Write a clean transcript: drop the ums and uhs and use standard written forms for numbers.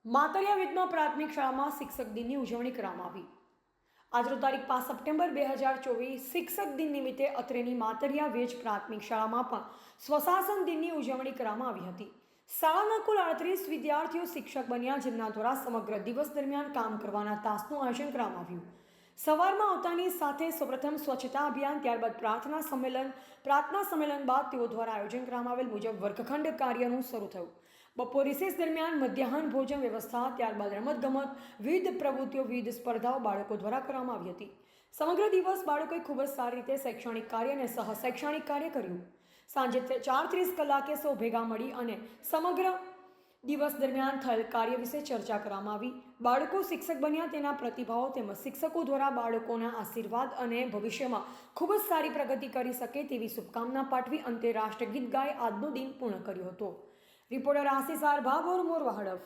માતરિયા વિદ્યા પ્રાથમિક શાળામાં શિક્ષક દિનની ઉજવણી કરવામાં આવી। આજરોજ તારીખ 5 સપ્ટેમ્બર 2024 શિક્ષક દિન નિમિત્તે અત્રેની માતરિયા વેજ પ્રાથમિક શાળામાં પણ સ્વશાસન દિનની ઉજવણી કરવામાં આવી હતી। શાળાના કુલ 38 વિદ્યાર્થીઓ શિક્ષક બન્યા, જેમના દ્વારા સમગ્ર દિવસ દરમિયાન કામ કરવાના તાસનું આયોજન કરવામાં આવ્યું। સવારમાં આવતાની સાથે સૌપ્રથમ સ્વચ્છતા અભિયાન, ત્યારબાદ પ્રાર્થના સંમેલન બાદ તેઓ દ્વારા આયોજન કરવામાં આવેલ મુજબ વર્ગખંડ કાર્યનું શરૂ થયું। બપોર રિસેસ દરમિયાન મધ્યાહન ભોજન વ્યવસ્થા, ત્યારબાદ રમતગમત, વિવિધ પ્રવૃત્તિઓ, વિવિધ સ્પર્ધાઓ બાળકો દ્વારા કરવામાં આવી હતી। સમગ્ર દિવસ બાળકોએ ખૂબ જ સારી રીતે શૈક્ષણિક કાર્ય અને સહશૈક્ષણિક કાર્ય કર્યું। સાંજે 4:30 કલાકે સૌ ભેગા મળી અને સમગ્ર દિવસ દરમિયાન થયેલ કાર્ય વિશે ચર્ચા કરવામાં આવી। બાળકો શિક્ષક બન્યા તેના પ્રતિભાવો તેમજ શિક્ષકો દ્વારા બાળકોના આશીર્વાદ અને ભવિષ્યમાં ખૂબ જ સારી પ્રગતિ કરી શકે તેવી શુભકામના પાઠવી અંતે રાષ્ટ્રગીત ગાઈ આજનો દિન પૂર્ણ કર્યો હતો। રિપોર્ટર આશિષ આર ભાભોર, મોરવા હડફ।